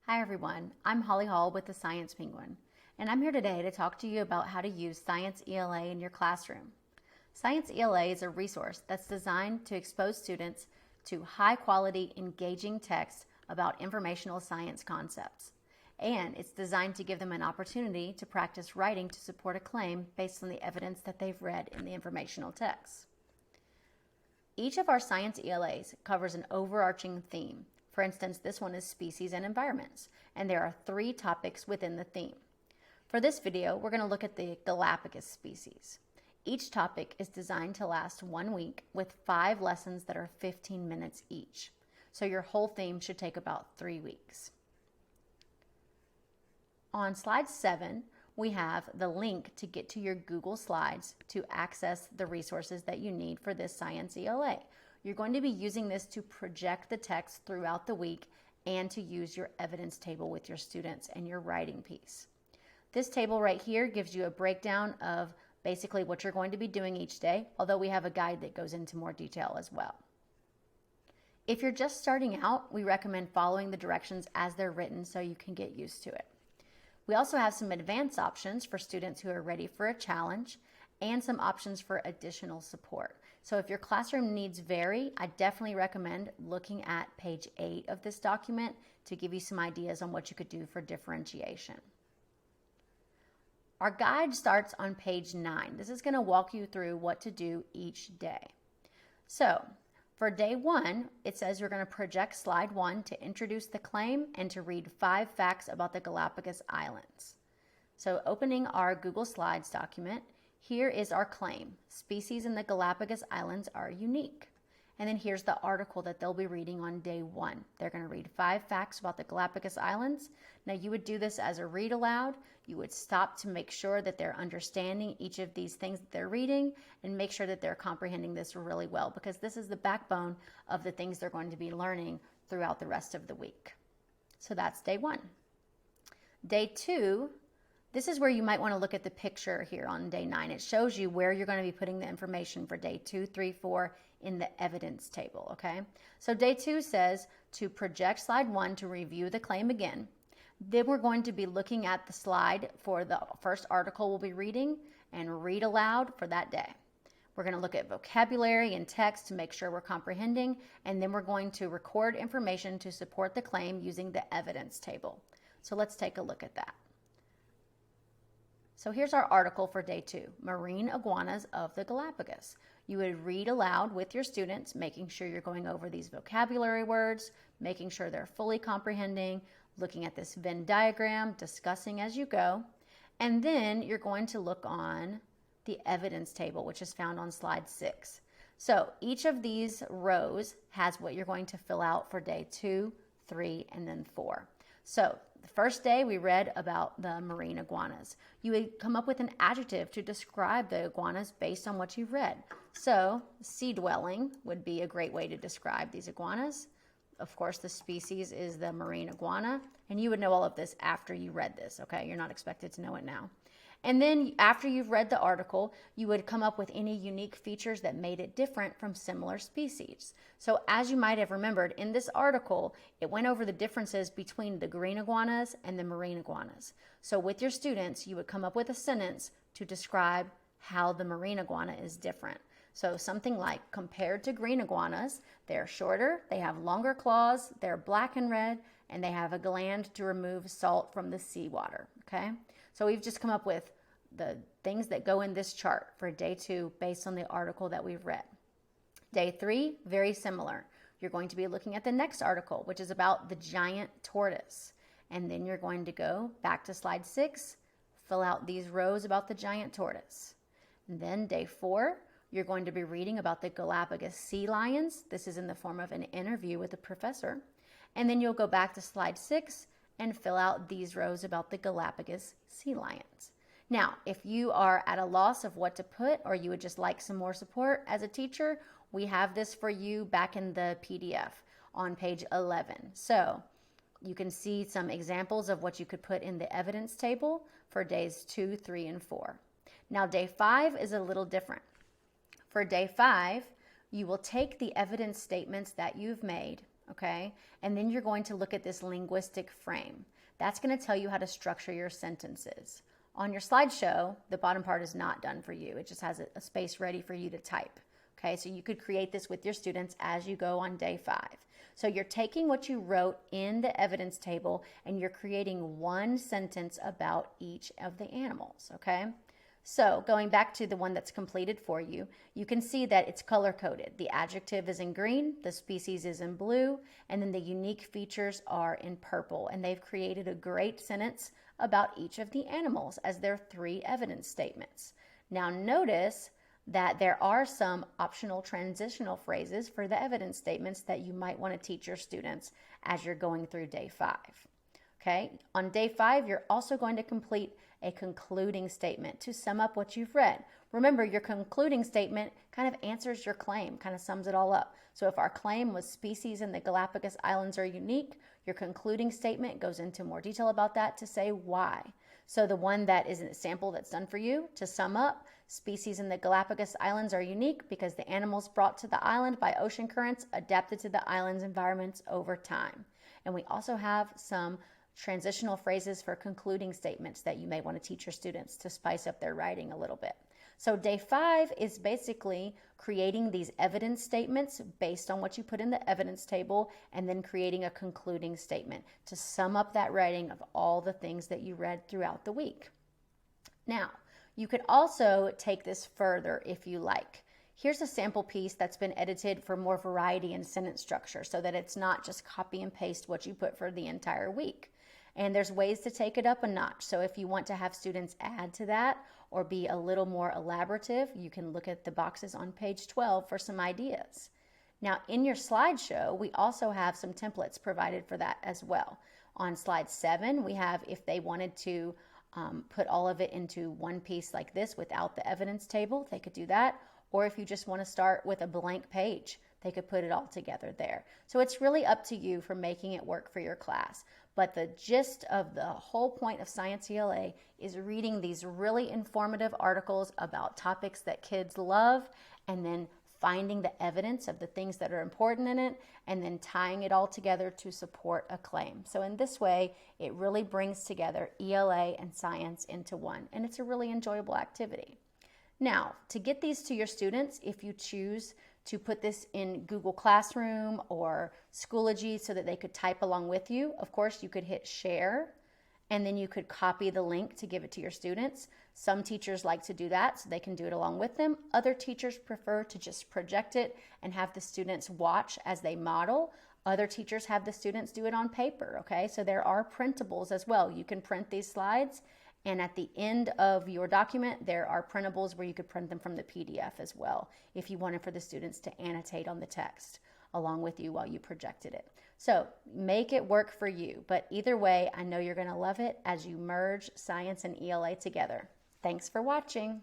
Hi everyone, I'm Holly Hall with the Science Penguin, and I'm here today to talk to you about how to use ScienceELA in your classroom. ScienceELA is a resource that's designed to expose students to high-quality, engaging texts about informational science concepts. And it's designed to give them an opportunity to practice writing to support a claim based on the evidence that they've read in the informational texts. Each of our ScienceELAs covers an overarching theme. For instance, this one is species and environments, and there are 3 topics within the theme. For this video, we're going to look at the Galapagos species. Each topic is designed to last 1 week with 5 lessons that are 15 minutes each. So your whole theme should take about 3 weeks. On slide 7, we have the link to get to your Google Slides to access the resources that you need for this ScienceELA. You're going to be using this to project the text throughout the week and to use your evidence table with your students and your writing piece. This table right here gives you a breakdown of basically what you're going to be doing each day, although we have a guide that goes into more detail as well. If you're just starting out, we recommend following the directions as they're written so you can get used to it. We also have some advanced options for students who are ready for a challenge and some options for additional support. So if your classroom needs vary, I definitely recommend looking at page 8 of this document to give you some ideas on what you could do for differentiation. Our guide starts on page 9. This is going to walk you through what to do each day. So for day 1, it says you're going to project slide 1 to introduce the claim and to read 5 facts about the Galapagos Islands. So opening our Google Slides document, here is our claim. Species in the Galapagos Islands are unique. And then here's the article that they'll be reading on day 1. They're going to read 5 facts about the Galapagos Islands. Now you would do this as a read aloud. You would stop to make sure that they're understanding each of these things that they're reading and make sure that they're comprehending this really well, because this is the backbone of the things they're going to be learning throughout the rest of the week. So that's day 1. Day 2, this is where you might want to look at the picture here on day 9. It shows you where you're going to be putting the information for day 2, 3, 4 in the evidence table, okay? So day 2 says to project slide 1 to review the claim again. Then we're going to be looking at the slide for the first article we'll be reading and read aloud for that day. We're going to look at vocabulary and text to make sure we're comprehending, and then we're going to record information to support the claim using the evidence table. So let's take a look at that. So here's our article for day 2, Marine Iguanas of the Galapagos. You would read aloud with your students, making sure you're going over these vocabulary words, making sure they're fully comprehending, looking at this Venn diagram, discussing as you go. And then you're going to look on the evidence table, which is found on slide 6. So each of these rows has what you're going to fill out for day 2, 3, and then 4. So the first day we read about the marine iguanas. You would come up with an adjective to describe the iguanas based on what you've read. So sea-dwelling would be a great way to describe these iguanas. Of course, the species is the marine iguana, and you would know all of this after you read this, okay? You're not expected to know it now. And then after you've read the article, you would come up with any unique features that made it different from similar species. So as you might have remembered, in this article, it went over the differences between the green iguanas and the marine iguanas. So with your students, you would come up with a sentence to describe how the marine iguana is different. So something like, compared to green iguanas, they're shorter, they have longer claws, they're black and red, and they have a gland to remove salt from the seawater, okay? So we've just come up with the things that go in this chart for day 2 based on the article that we've read. Day 3, very similar. You're going to be looking at the next article, which is about the giant tortoise. And then you're going to go back to slide 6, fill out these rows about the giant tortoise. And then day 4, you're going to be reading about the Galapagos sea lions. This is in the form of an interview with a professor. And then you'll go back to slide 6 and fill out these rows about the Galapagos sea lions. Now, if you are at a loss of what to put, or you would just like some more support as a teacher, we have this for you back in the PDF on page 11. So you can see some examples of what you could put in the evidence table for days 2, 3, and 4. Now, day 5 is a little different. For day 5, you will take the evidence statements that you've made okay? And then you're going to look at this linguistic frame. That's going to tell you how to structure your sentences. On your slideshow, the bottom part is not done for you. It just has a space ready for you to type. Okay, so you could create this with your students as you go on day 5. So you're taking what you wrote in the evidence table and you're creating one sentence about each of the animals, okay? So going back to the one that's completed for you, you can see that it's color-coded. The adjective is in green, the species is in blue, and then the unique features are in purple. And they've created a great sentence about each of the animals as their 3 evidence statements. Now notice that there are some optional transitional phrases for the evidence statements that you might want to teach your students as you're going through day 5. Okay, on day 5, you're also going to complete a concluding statement to sum up what you've read. Remember, your concluding statement kind of answers your claim, kind of sums it all up. So if our claim was species in the Galapagos Islands are unique, your concluding statement goes into more detail about that to say why. So the one that is a sample that's done for you, to sum up, species in the Galapagos Islands are unique because the animals brought to the island by ocean currents adapted to the island's environments over time. And we also have some transitional phrases for concluding statements that you may want to teach your students to spice up their writing a little bit. So day 5 is basically creating these evidence statements based on what you put in the evidence table and then creating a concluding statement to sum up that writing of all the things that you read throughout the week. Now, you could also take this further if you like. Here's a sample piece that's been edited for more variety in sentence structure so that it's not just copy and paste what you put for the entire week. And there's ways to take it up a notch. So if you want to have students add to that or be a little more elaborative, you can look at the boxes on page 12 for some ideas. Now in your slideshow, we also have some templates provided for that as well. On slide 7, we have if they wanted to put all of it into one piece like this without the evidence table, they could do that. Or if you just want to start with a blank page, they could put it all together there. So it's really up to you for making it work for your class. But the gist of the whole point of ScienceELA is reading these really informative articles about topics that kids love and then finding the evidence of the things that are important in it and then tying it all together to support a claim. So in this way, it really brings together ELA and science into one, and it's a really enjoyable activity. Now, to get these to your students, if you choose to put this in Google Classroom or Schoology so that they could type along with you, of course, you could hit share and then you could copy the link to give it to your students. Some teachers like to do that so they can do it along with them. Other teachers prefer to just project it and have the students watch as they model. Other teachers have the students do it on paper, okay? So there are printables as well. You can print these slides, and at the end of your document, there are printables where you could print them from the PDF as well if you wanted for the students to annotate on the text along with you while you projected it. So make it work for you, but either way, I know you're going to love it as you merge science and ELA together. Thanks for watching.